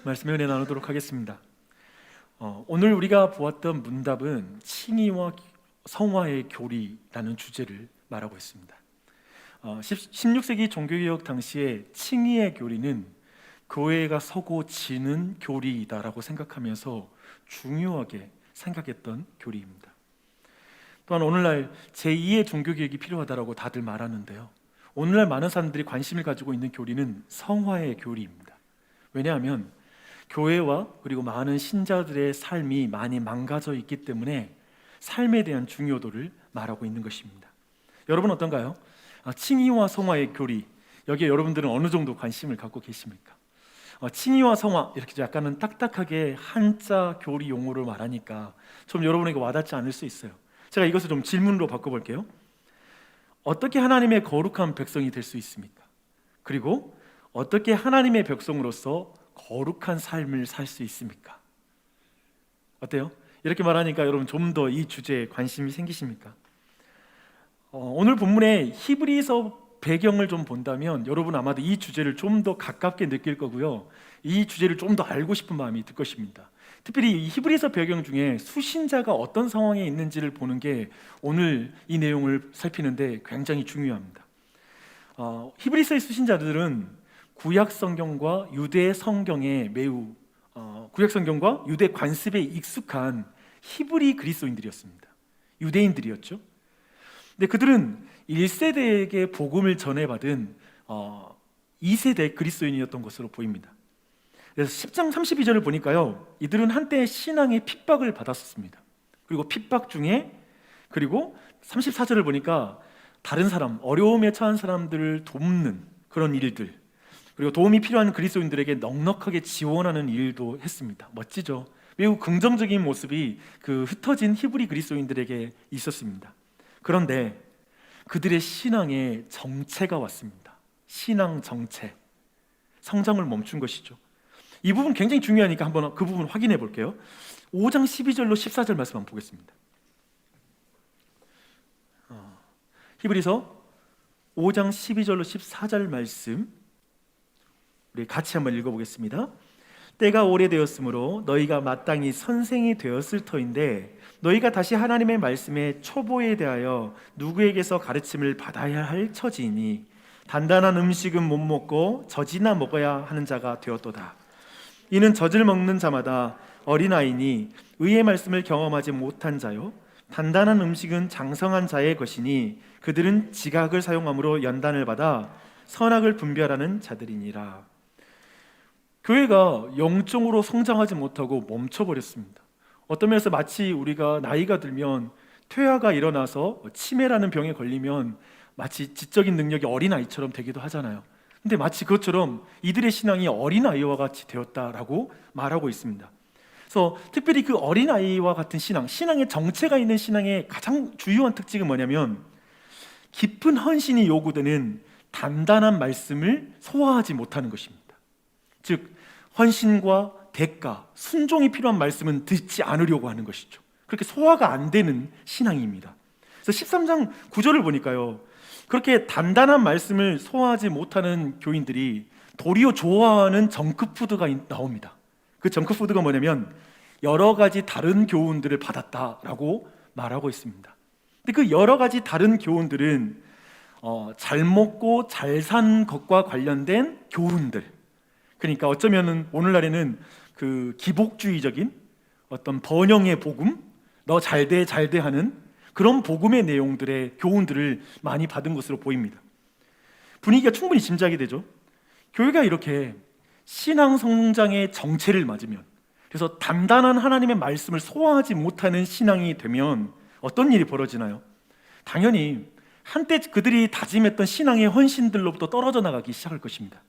말씀을 은혜 나누도록 하겠습니다. 오늘 우리가 보았던 문답은 칭의와 성화의 교리라는 주제를 말하고 있습니다. 16세기 종교개혁 당시에 칭의의 교리는 교회가 서고 지는 교리이다라고 생각하면서 중요하게 생각했던 교리입니다. 또한 오늘날 제2의 종교개혁이 필요하다라고 다들 말하는데요, 오늘날 많은 사람들이 관심을 가지고 있는 교리는 성화의 교리입니다. 왜냐하면 교회와 그리고 많은 신자들의 삶이 많이 망가져 있기 때문에 삶에 대한 중요도를 말하고 있는 것입니다. 여러분 어떤가요? 칭의와 성화의 교리, 여기에 여러분들은 어느 정도 관심을 갖고 계십니까? 칭의와 성화, 이렇게 약간은 딱딱하게 한자 교리 용어를 말하니까 좀 여러분에게 와닿지 않을 수 있어요. 제가 이것을 좀 질문으로 바꿔볼게요. 어떻게 하나님의 거룩한 백성이 될 수 있습니까? 그리고 어떻게 하나님의 백성으로서 거룩한 삶을 살 수 있습니까? 어때요? 이렇게 말하니까 여러분 좀 더 이 주제에 관심이 생기십니까? 오늘 본문의 히브리서 배경을 좀 본다면 여러분 아마도 이 주제를 좀 더 가깝게 느낄 거고요, 이 주제를 좀 더 알고 싶은 마음이 들 것입니다. 특별히 이 히브리서 배경 중에 수신자가 어떤 상황에 있는지를 보는 게 오늘 이 내용을 살피는데 굉장히 중요합니다. 히브리서의 수신자들은 구약 성경과 유대 성경에 매우 구약 성경과 유대 관습에 익숙한 히브리 그리스도인들이었습니다. 유대인들이었죠. 근데 그들은 1세대에게 복음을 전해받은 2세대 그리스도인이었던 것으로 보입니다. 그래서 10장 32절을 보니까요, 이들은 한때 신앙의 핍박을 받았었습니다. 그리고 핍박 중에, 그리고 34절을 보니까 다른 사람, 어려움에 처한 사람들을 돕는 그런 일들, 그리고 도움이 필요한 그리스도인들에게 넉넉하게 지원하는 일도 했습니다. 멋지죠? 매우 긍정적인 모습이 그 흩어진 히브리 그리스도인들에게 있었습니다. 그런데 그들의 신앙에 정체가 왔습니다. 신앙 정체, 성장을 멈춘 것이죠. 이 부분 굉장히 중요하니까 한번 그 부분 확인해 볼게요. 5장 12절로 14절 말씀 한번 보겠습니다. 히브리서 5장 12절로 14절 말씀 우리 같이 한번 읽어보겠습니다. 때가 오래되었으므로 너희가 마땅히 선생이 되었을 터인데 너희가 다시 하나님의 말씀의 초보에 대하여 누구에게서 가르침을 받아야 할 처지이니 단단한 음식은 못 먹고 젖이나 먹어야 하는 자가 되었도다. 이는 젖을 먹는 자마다 어린아이니 의의 말씀을 경험하지 못한 자요, 단단한 음식은 장성한 자의 것이니 그들은 지각을 사용함으로 연단을 받아 선악을 분별하는 자들이니라. 교회가 영적으로 성장하지 못하고 멈춰버렸습니다. 어떤 면에서 마치 우리가 나이가 들면 퇴화가 일어나서 치매라는 병에 걸리면 마치 지적인 능력이 어린아이처럼 되기도 하잖아요. 근데 마치 그것처럼 이들의 신앙이 어린아이와 같이 되었다라고 말하고 있습니다. 그래서 특별히 그 어린아이와 같은 신앙, 신앙의 정체가 있는 신앙의 가장 주요한 특징은 뭐냐면 깊은 헌신이 요구되는 단단한 말씀을 소화하지 못하는 것입니다. 즉 헌신과 대가, 순종이 필요한 말씀은 듣지 않으려고 하는 것이죠. 그렇게 소화가 안 되는 신앙입니다. 그래서 13장 9절을 보니까요, 그렇게 단단한 말씀을 소화하지 못하는 교인들이 도리어 좋아하는 정크푸드가 나옵니다. 그 정크푸드가 뭐냐면 여러 가지 다른 교훈들을 받았다라고 말하고 있습니다. 근데 그 여러 가지 다른 교훈들은 잘 먹고 잘 산 것과 관련된 교훈들, 그러니까 어쩌면 오늘날에는 그 기복주의적인 어떤 번영의 복음, 너 잘돼 잘돼 하는 그런 복음의 내용들의 교훈들을 많이 받은 것으로 보입니다. 분위기가 충분히 짐작이 되죠. 교회가 이렇게 신앙 성장의 정체를 맞으면, 그래서 단단한 하나님의 말씀을 소화하지 못하는 신앙이 되면 어떤 일이 벌어지나요? 당연히 한때 그들이 다짐했던 신앙의 헌신들로부터 떨어져 나가기 시작할 것입니다.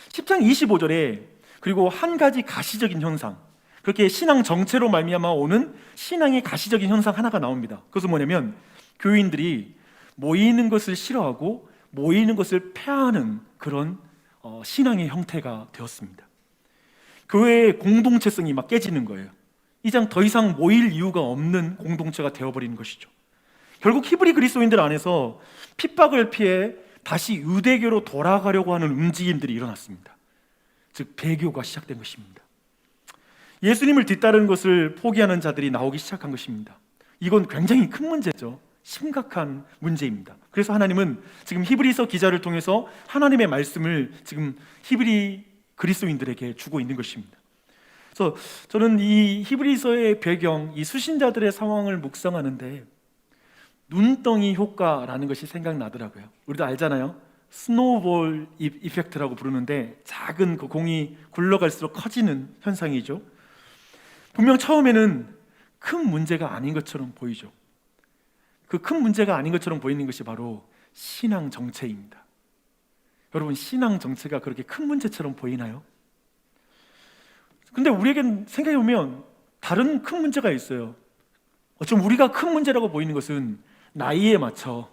10장 25절에 그리고 한 가지 가시적인 현상, 그렇게 신앙 정체로 말미암아 오는 신앙의 가시적인 현상 하나가 나옵니다. 그것은 뭐냐면 교인들이 모이는 것을 싫어하고 모이는 것을 폐하는 그런 신앙의 형태가 되었습니다. 교회의 공동체성이 막 깨지는 거예요. 이제 더 이상 모일 이유가 없는 공동체가 되어버리는 것이죠. 결국 히브리 그리스도인들 안에서 핍박을 피해 다시 유대교로 돌아가려고 하는 움직임들이 일어났습니다. 즉 배교가 시작된 것입니다. 예수님을 뒤따르는 것을 포기하는 자들이 나오기 시작한 것입니다. 이건 굉장히 큰 문제죠. 심각한 문제입니다. 그래서 하나님은 지금 히브리서 기자를 통해서 하나님의 말씀을 지금 히브리 그리스도인들에게 주고 있는 것입니다. 그래서 저는 이 히브리서의 배경, 이 수신자들의 상황을 묵상하는데 눈덩이 효과라는 것이 생각나더라고요. 우리도 알잖아요. 스노우볼 이펙트라고 부르는데 작은 그 공이 굴러갈수록 커지는 현상이죠. 분명 처음에는 큰 문제가 아닌 것처럼 보이죠. 그 큰 문제가 아닌 것처럼 보이는 것이 바로 신앙 정체입니다. 여러분, 신앙 정체가 그렇게 큰 문제처럼 보이나요? 근데 우리에겐 생각해보면 다른 큰 문제가 있어요. 좀 우리가 큰 문제라고 보이는 것은 나이에 맞춰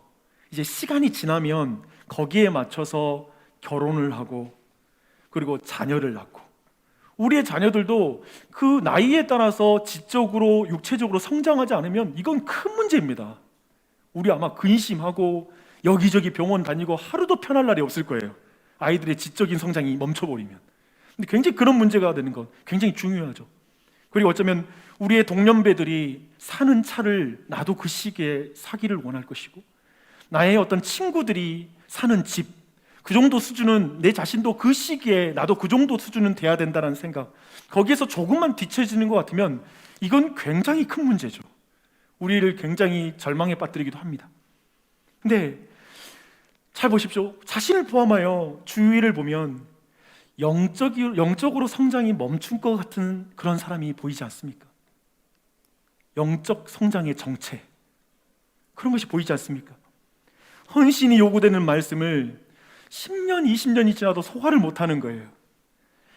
이제 시간이 지나면 거기에 맞춰서 결혼을 하고 그리고 자녀를 낳고 우리의 자녀들도 그 나이에 따라서 지적으로 육체적으로 성장하지 않으면 이건 큰 문제입니다. 우리 아마 근심하고 여기저기 병원 다니고 하루도 편할 날이 없을 거예요. 아이들의 지적인 성장이 멈춰버리면. 근데 굉장히 그런 문제가 되는 건 굉장히 중요하죠. 그리고 어쩌면 우리의 동년배들이 사는 차를 나도 그 시기에 사기를 원할 것이고 나의 어떤 친구들이 사는 집, 그 정도 수준은 내 자신도 그 시기에 나도 그 정도 수준은 돼야 된다는 생각, 거기에서 조금만 뒤처지는 것 같으면 이건 굉장히 큰 문제죠. 우리를 굉장히 절망에 빠뜨리기도 합니다. 근데 잘 보십시오. 자신을 포함하여 주위를 보면 영적으로 성장이 멈춘 것 같은 그런 사람이 보이지 않습니까? 영적 성장의 정체, 그런 것이 보이지 않습니까? 헌신이 요구되는 말씀을 10년, 20년이 지나도 소화를 못하는 거예요.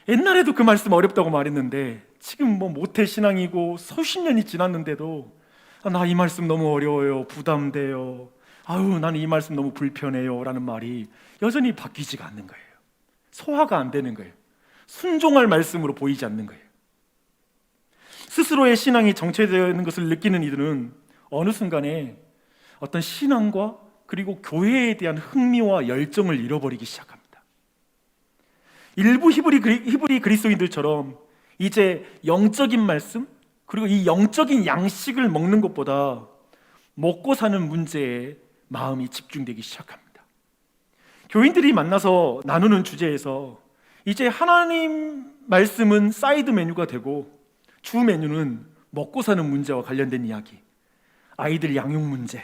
옛날에도 그 말씀 어렵다고 말했는데 지금 뭐 모태신앙이고 수십 년이 지났는데도 나 이 말씀 너무 어려워요, 부담돼요, 아유 나는 이 말씀 너무 불편해요 라는 말이 여전히 바뀌지가 않는 거예요. 소화가 안 되는 거예요. 순종할 말씀으로 보이지 않는 거예요. 스스로의 신앙이 정체되는 것을 느끼는 이들은 어느 순간에 어떤 신앙과 그리고 교회에 대한 흥미와 열정을 잃어버리기 시작합니다. 일부 히브리 그리스도인들처럼 이제 영적인 말씀 그리고 이 영적인 양식을 먹는 것보다 먹고 사는 문제에 마음이 집중되기 시작합니다. 교인들이 만나서 나누는 주제에서 이제 하나님 말씀은 사이드 메뉴가 되고 주 메뉴는 먹고 사는 문제와 관련된 이야기, 아이들 양육 문제,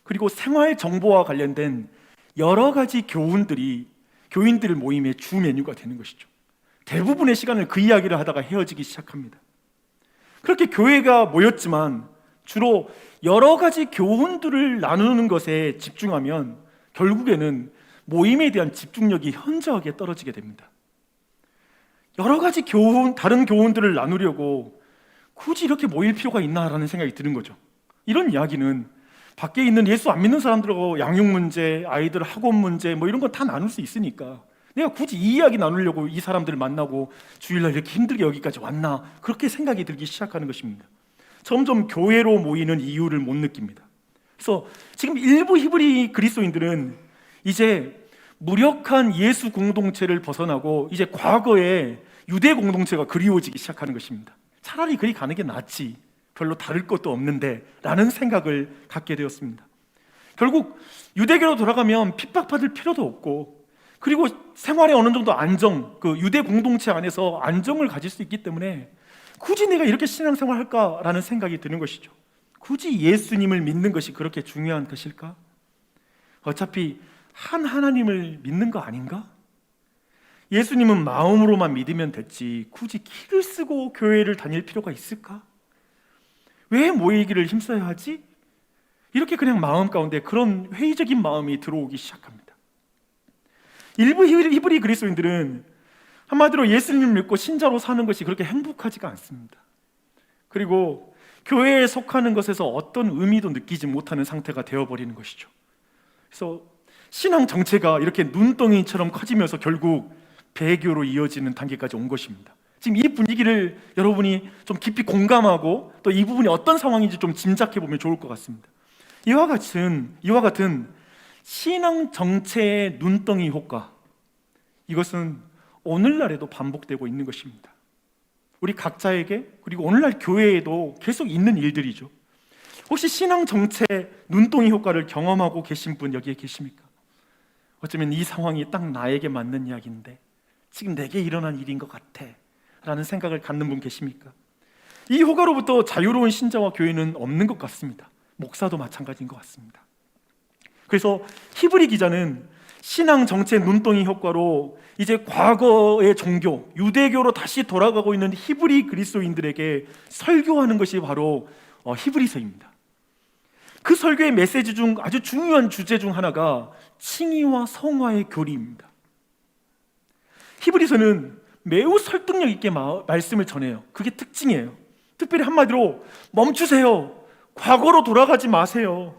그리고 생활 정보와 관련된 여러 가지 교훈들이 교인들 모임의 주 메뉴가 되는 것이죠. 대부분의 시간을 그 이야기를 하다가 헤어지기 시작합니다. 그렇게 교회가 모였지만 주로 여러 가지 교훈들을 나누는 것에 집중하면 결국에는 모임에 대한 집중력이 현저하게 떨어지게 됩니다. 여러 가지 교훈, 다른 교훈들을 나누려고 굳이 이렇게 모일 필요가 있나라는 생각이 드는 거죠. 이런 이야기는 밖에 있는 예수 안 믿는 사람들하고 양육 문제, 아이들 학원 문제 뭐 이런 거 다 나눌 수 있으니까 내가 굳이 이 이야기 나누려고 이 사람들을 만나고 주일날 이렇게 힘들게 여기까지 왔나, 그렇게 생각이 들기 시작하는 것입니다. 점점 교회로 모이는 이유를 못 느낍니다. 그래서 지금 일부 히브리 그리스도인들은 이제 무력한 예수 공동체를 벗어나고 이제 과거의 유대 공동체가 그리워지기 시작하는 것입니다. 차라리 그리 가는 게 낫지, 별로 다를 것도 없는데 라는 생각을 갖게 되었습니다. 결국 유대교로 돌아가면 핍박받을 필요도 없고, 그리고 생활에 어느 정도 안정, 그 유대 공동체 안에서 안정을 가질 수 있기 때문에 굳이 내가 이렇게 신앙생활 할까라는 생각이 드는 것이죠. 굳이 예수님을 믿는 것이 그렇게 중요한 것일까? 어차피 한 하나님을 믿는 거 아닌가? 예수님은 마음으로만 믿으면 됐지 굳이 키를 쓰고 교회를 다닐 필요가 있을까? 왜 모이기를 힘써야 하지? 이렇게 그냥 마음 가운데 그런 회의적인 마음이 들어오기 시작합니다. 일부 히브리 그리스도인들은 한마디로 예수님을 믿고 신자로 사는 것이 그렇게 행복하지가 않습니다. 그리고 교회에 속하는 것에서 어떤 의미도 느끼지 못하는 상태가 되어버리는 것이죠. 그래서 신앙 정체가 이렇게 눈덩이처럼 커지면서 결국 배교로 이어지는 단계까지 온 것입니다. 지금 이 분위기를 여러분이 좀 깊이 공감하고 또 이 부분이 어떤 상황인지 좀 짐작해 보면 좋을 것 같습니다. 이와 같은 신앙 정체의 눈덩이 효과, 이것은 오늘날에도 반복되고 있는 것입니다. 우리 각자에게, 그리고 오늘날 교회에도 계속 있는 일들이죠. 혹시 신앙 정체 눈동이 효과를 경험하고 계신 분 여기에 계십니까? 어쩌면 이 상황이 딱 나에게 맞는 이야기인데 지금 내게 일어난 일인 것 같아 라는 생각을 갖는 분 계십니까? 이 효과로부터 자유로운 신자와 교회는 없는 것 같습니다. 목사도 마찬가지인 것 같습니다. 그래서 히브리 기자는 신앙 정체 눈동이 효과로 이제 과거의 종교, 유대교로 다시 돌아가고 있는 히브리 그리스도인들에게 설교하는 것이 바로 히브리서입니다. 그 설교의 메시지 중 아주 중요한 주제 중 하나가 칭의와 성화의 교리입니다. 히브리서는 매우 설득력 있게 말씀을 전해요. 그게 특징이에요. 특별히 한마디로 멈추세요. 과거로 돌아가지 마세요.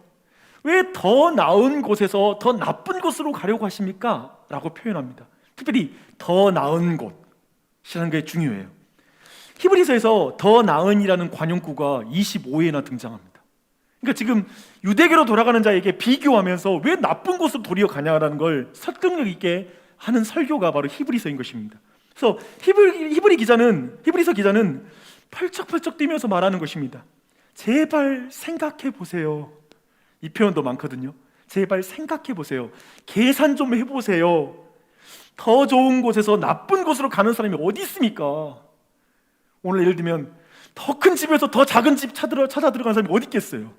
왜 더 나은 곳에서 더 나쁜 곳으로 가려고 하십니까? 라고 표현합니다. 특별히 더 나은 곳이라는 게 중요해요. 히브리서에서 더 나은이라는 관용구가 25회나 등장합니다. 그러니까 지금 유대교로 돌아가는 자에게 비교하면서 왜 나쁜 곳으로 도리어 가냐라는 걸 설득력 있게 하는 설교가 바로 히브리서인 것입니다. 그래서 히브리서 기자는 펄쩍펄쩍 뛰면서 말하는 것입니다. 제발 생각해 보세요. 이 표현도 많거든요. 제발 생각해 보세요. 계산 좀 해보세요. 더 좋은 곳에서 나쁜 곳으로 가는 사람이 어디 있습니까? 오늘 예를 들면 더 큰 집에서 더 작은 집 찾아 들어가는 사람이 어디 있겠어요?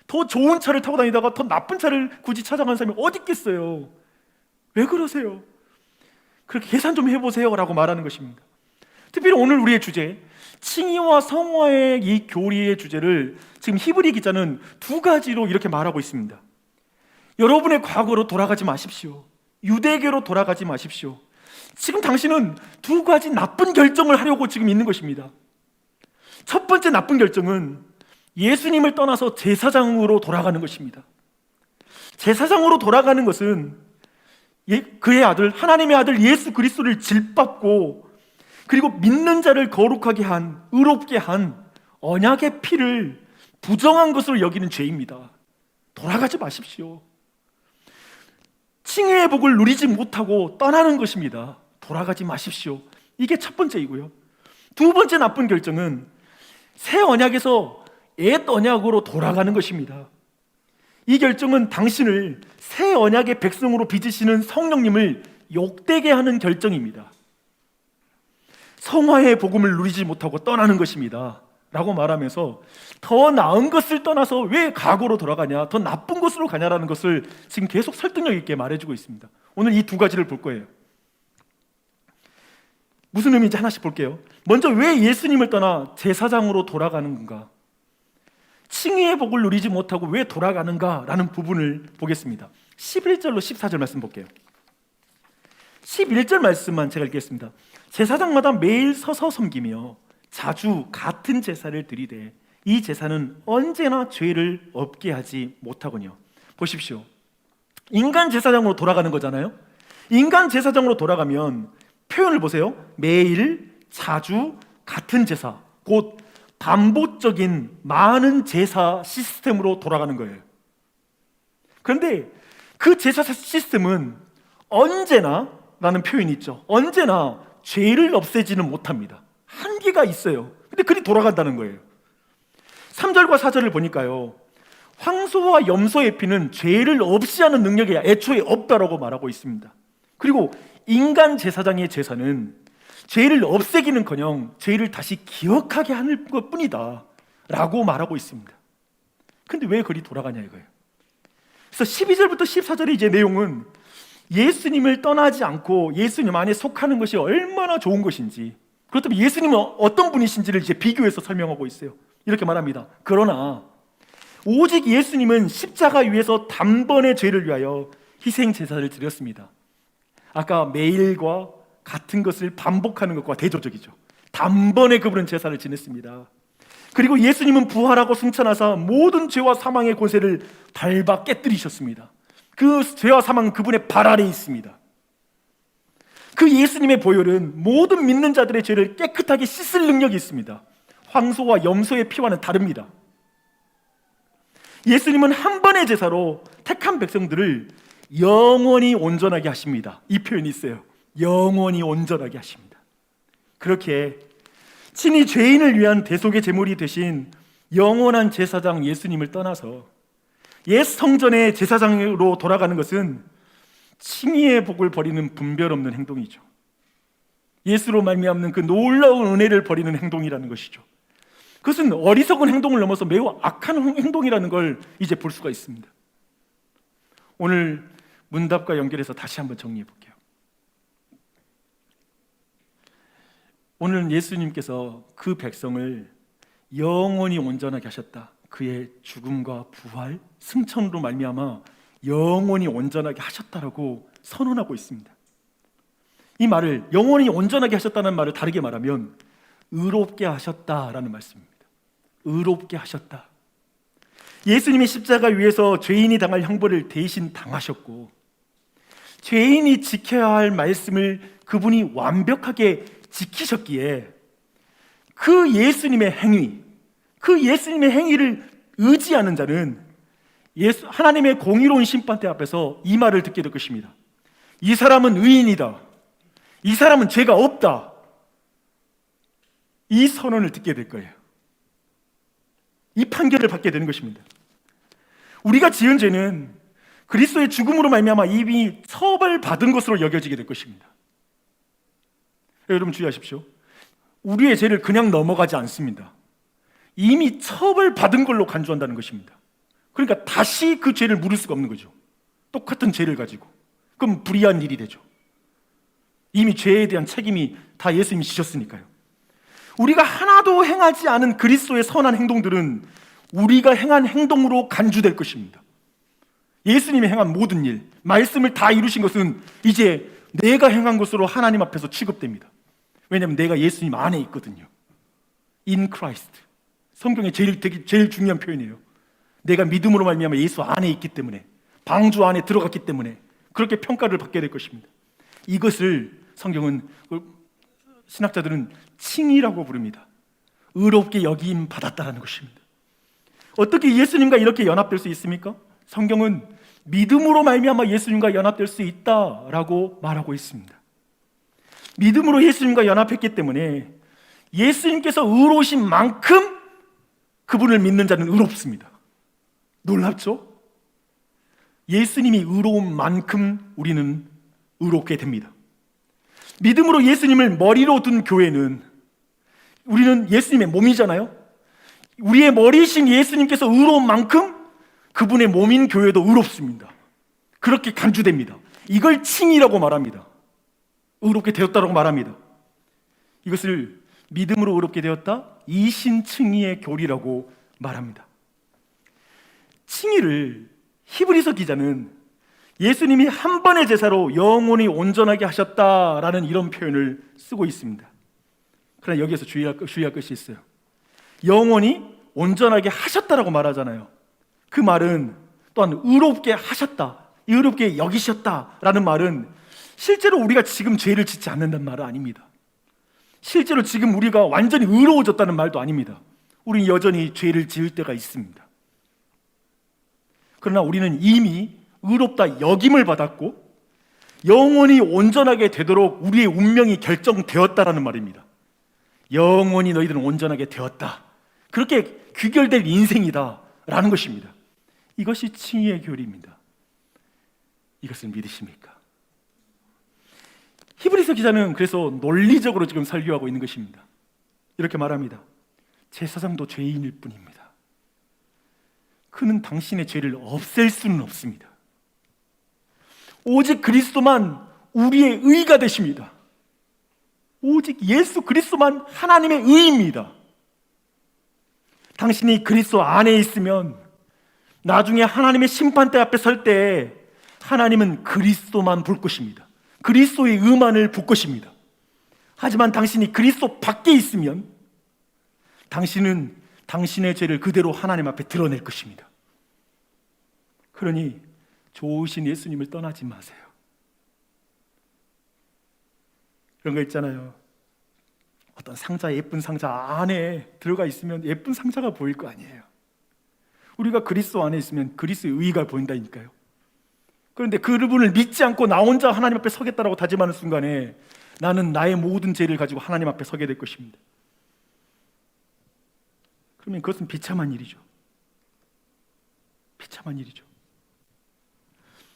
더 좋은 차를 타고 다니다가 더 나쁜 차를 굳이 찾아가는 사람이 어디 있겠어요? 왜 그러세요? 그렇게 계산 좀 해보세요 라고 말하는 것입니다. 특별히 오늘 우리의 주제, 칭의와 성화의 이 교리의 주제를 지금 히브리 기자는 두 가지로 이렇게 말하고 있습니다. 여러분의 과거로 돌아가지 마십시오. 유대교로 돌아가지 마십시오. 지금 당신은 두 가지 나쁜 결정을 하려고 지금 있는 것입니다. 첫 번째 나쁜 결정은 예수님을 떠나서 제사장으로 돌아가는 것입니다. 제사장으로 돌아가는 것은 그의 아들, 하나님의 아들 예수 그리스도를 질밟고 그리고 믿는 자를 거룩하게 한, 의롭게 한 언약의 피를 부정한 것으로 여기는 죄입니다. 돌아가지 마십시오. 칭의의 복을 누리지 못하고 떠나는 것입니다. 돌아가지 마십시오. 이게 첫 번째이고요. 두 번째 나쁜 결정은 새 언약에서 옛 언약으로 돌아가는 것입니다. 이 결정은 당신을 새 언약의 백성으로 빚으시는 성령님을 욕되게 하는 결정입니다. 성화의 복음을 누리지 못하고 떠나는 것입니다 라고 말하면서 더 나은 것을 떠나서 왜 과거로 돌아가냐, 더 나쁜 곳으로 가냐라는 것을 지금 계속 설득력 있게 말해주고 있습니다. 오늘 이 두 가지를 볼 거예요. 무슨 의미인지 하나씩 볼게요. 먼저 왜 예수님을 떠나 제사장으로 돌아가는 건가, 칭의의 복을 누리지 못하고 왜 돌아가는가 라는 부분을 보겠습니다. 11절로 14절 말씀 볼게요. 11절 말씀만 제가 읽겠습니다. 제사장마다 매일 서서 섬기며 자주 같은 제사를 드리되 이 제사는 언제나 죄를 없게 하지 못하거니와. 보십시오. 인간 제사장으로 돌아가는 거잖아요. 인간 제사장으로 돌아가면 표현을 보세요. 매일, 자주, 같은 제사, 곧 반복적인 많은 제사 시스템으로 돌아가는 거예요. 그런데 그 제사 시스템은 언제나 라는 표현이 있죠. 언제나 죄를 없애지는 못합니다. 한계가 있어요. 근데 그리 돌아간다는 거예요. 3절과 4절을 보니까요, 황소와 염소의 피는 죄를 없이 하는 능력이 애초에 없다라고 말하고 있습니다. 그리고 인간 제사장의 제사는 죄를 없애기는커녕 죄를 다시 기억하게 하는 것뿐이다 라고 말하고 있습니다. 근데 왜 그리 돌아가냐 이거예요. 그래서 12절부터 14절의 이제 내용은 예수님을 떠나지 않고 예수님 안에 속하는 것이 얼마나 좋은 것인지, 그렇다면 예수님은 어떤 분이신지를 이제 비교해서 설명하고 있어요. 이렇게 말합니다. 그러나 오직 예수님은 십자가 위에서 단번에 죄를 위하여 희생 제사를 드렸습니다. 아까 매일과 같은 것을 반복하는 것과 대조적이죠. 단번에 그분은 제사를 지냈습니다. 그리고 예수님은 부활하고 승천하사 모든 죄와 사망의 권세를 밟아 깨뜨리셨습니다. 그 죄와 사망은 그분의 발 아래에 있습니다. 그 예수님의 보혈은 모든 믿는 자들의 죄를 깨끗하게 씻을 능력이 있습니다. 황소와 염소의 피와는 다릅니다. 예수님은 한 번의 제사로 택한 백성들을 영원히 온전하게 하십니다. 이 표현이 있어요. 영원히 온전하게 하십니다. 그렇게 친히 죄인을 위한 대속의 제물이 되신 영원한 제사장 예수님을 떠나서 옛 성전의 제사장으로 돌아가는 것은 칭의의 복을 버리는 분별 없는 행동이죠. 예수로 말미암는 그 놀라운 은혜를 버리는 행동이라는 것이죠. 그것은 어리석은 행동을 넘어서 매우 악한 행동이라는 걸 이제 볼 수가 있습니다. 오늘 문답과 연결해서 다시 한번 정리해 볼게요. 오늘 예수님께서 그 백성을 영원히 온전하게 하셨다. 그의 죽음과 부활, 승천으로 말미암아 영원히 온전하게 하셨다라고 선언하고 있습니다. 이 말을, 영원히 온전하게 하셨다는 말을 다르게 말하면 의롭게 하셨다라는 말씀입니다. 의롭게 하셨다. 예수님이 십자가 위에서 죄인이 당할 형벌을 대신 당하셨고, 죄인이 지켜야 할 말씀을 그분이 완벽하게 지키셨기에 그 예수님의 행위, 그 예수님의 행위를 의지하는 자는 하나님의 공의로운 심판대 앞에서 이 말을 듣게 될 것입니다. 이 사람은 의인이다. 이 사람은 죄가 없다. 이 선언을 듣게 될 거예요. 이 판결을 받게 되는 것입니다. 우리가 지은 죄는 그리스도의 죽음으로 말미암아 이미 처벌받은 것으로 여겨지게 될 것입니다. 여러분 주의하십시오. 우리의 죄를 그냥 넘어가지 않습니다. 이미 처벌받은 걸로 간주한다는 것입니다. 그러니까 다시 그 죄를 물을 수가 없는 거죠. 똑같은 죄를 가지고. 그럼 불의한 일이 되죠. 이미 죄에 대한 책임이 다 예수님이 지셨으니까요. 우리가 하나도 행하지 않은 그리스도의 선한 행동들은 우리가 행한 행동으로 간주될 것입니다. 예수님이 행한 모든 일, 말씀을 다 이루신 것은 이제 내가 행한 것으로 하나님 앞에서 취급됩니다. 왜냐하면 내가 예수님 안에 있거든요. In Christ. 성경의 제일 중요한 표현이에요. 내가 믿음으로 말미암아 예수 안에 있기 때문에, 방주 안에 들어갔기 때문에 그렇게 평가를 받게 될 것입니다. 이것을 성경은, 신학자들은 칭의라고 부릅니다. 의롭게 여김 받았다라는 것입니다. 어떻게 예수님과 이렇게 연합될 수 있습니까? 성경은 믿음으로 말미암아 예수님과 연합될 수 있다라고 말하고 있습니다. 믿음으로 예수님과 연합했기 때문에 예수님께서 의로우신 만큼 그분을 믿는 자는 의롭습니다. 놀랍죠? 예수님이 의로운 만큼 우리는 의롭게 됩니다. 믿음으로 예수님을 머리로 둔 교회는, 우리는 예수님의 몸이잖아요. 우리의 머리이신 예수님께서 의로운 만큼 그분의 몸인 교회도 의롭습니다. 그렇게 간주됩니다. 이걸 칭이라고 말합니다. 의롭게 되었다라고 말합니다. 이것을 믿음으로 의롭게 되었다, 이신칭의의 교리라고 말합니다. 칭의를 히브리서 기자는 예수님이 한 번의 제사로 영원히 온전하게 하셨다라는 이런 표현을 쓰고 있습니다. 그러나 여기에서 주의할 것이 있어요. 영원히 온전하게 하셨다라고 말하잖아요. 그 말은 또한 의롭게 하셨다, 의롭게 여기셨다라는 말은 실제로 우리가 지금 죄를 짓지 않는다는 말은 아닙니다. 실제로 지금 우리가 완전히 의로워졌다는 말도 아닙니다. 우리는 여전히 죄를 지을 때가 있습니다. 그러나 우리는 이미 의롭다 여김을 받았고 영원히 온전하게 되도록 우리의 운명이 결정되었다라는 말입니다. 영원히 너희들은 온전하게 되었다, 그렇게 귀결될 인생이다 라는 것입니다. 이것이 칭의의 교리입니다. 이것을 믿으십니까? 히브리서 기자는 그래서 논리적으로 지금 설교하고 있는 것입니다. 이렇게 말합니다. 제사장도 죄인일 뿐입니다. 그는 당신의 죄를 없앨 수는 없습니다. 오직 그리스도만 우리의 의가 되십니다. 오직 예수 그리스도만 하나님의 의입니다. 당신이 그리스도 안에 있으면 나중에 하나님의 심판대 앞에 설 때 하나님은 그리스도만 볼 것입니다. 그리스도의 의만을 볼 것입니다. 하지만 당신이 그리스도 밖에 있으면 당신은 당신의 죄를 그대로 하나님 앞에 드러낼 것입니다. 그러니 좋으신 예수님을 떠나지 마세요. 그런 거 있잖아요. 어떤 상자, 예쁜 상자 안에 들어가 있으면 예쁜 상자가 보일 거 아니에요. 우리가 그리스도 안에 있으면 그리스도의 의가 보인다니까요. 그런데 그분을 믿지 않고 나 혼자 하나님 앞에 서겠다라고 다짐하는 순간에 나는 나의 모든 죄를 가지고 하나님 앞에 서게 될 것입니다. 그러면 그것은 비참한 일이죠. 비참한 일이죠.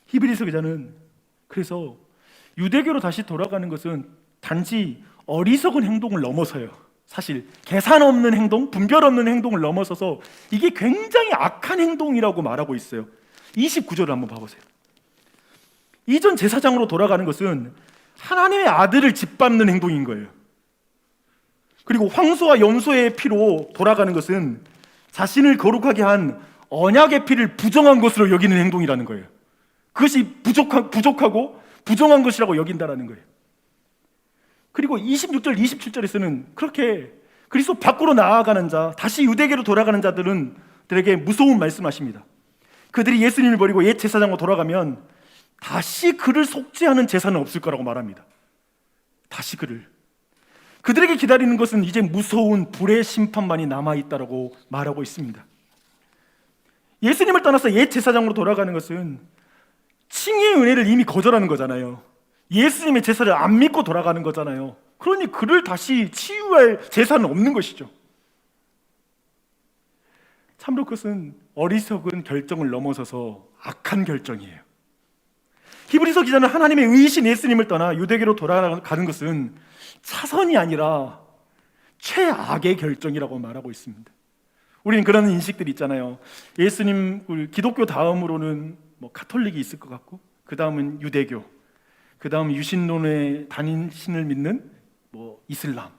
히브리서 기자는 그래서 유대교로 다시 돌아가는 것은 단지 어리석은 행동을 넘어서요. 사실 계산 없는 행동, 분별 없는 행동을 넘어서서 이게 굉장히 악한 행동이라고 말하고 있어요. 29절을 한번 봐보세요. 이전 제사장으로 돌아가는 것은 하나님의 아들을 짓밟는 행동인 거예요. 그리고 황소와 염소의 피로 돌아가는 것은 자신을 거룩하게 한 언약의 피를 부정한 것으로 여기는 행동이라는 거예요. 그것이 부족하고 부정한 것이라고 여긴다라는 거예요. 그리고 26절, 27절에서는 그렇게 그리스도 밖으로 나아가는 자, 다시 유대계로 돌아가는 자들에게 무서운 말씀하십니다. 그들이 예수님을 버리고 옛 제사장으로 돌아가면 다시 그를 속죄하는 제사는 없을 거라고 말합니다. 다시 그들에게 기다리는 것은 이제 무서운 불의 심판만이 남아있다라고 말하고 있습니다. 예수님을 떠나서 옛 제사장으로 돌아가는 것은 칭의의 은혜를 이미 거절하는 거잖아요. 예수님의 제사를 안 믿고 돌아가는 거잖아요. 그러니 그를 다시 치유할 제사는 없는 것이죠. 참으로 그것은 어리석은 결정을 넘어서서 악한 결정이에요. 히브리서 기자는 하나님의 의이신 예수님을 떠나 유대교로 돌아가는 것은 차선이 아니라 최악의 결정이라고 말하고 있습니다. 우리는 그런 인식들이 있잖아요. 예수님, 기독교 다음으로는 가톨릭이 있을 것 같고, 그 다음은 유대교, 그 다음 유신론의 단신을 믿는 이슬람,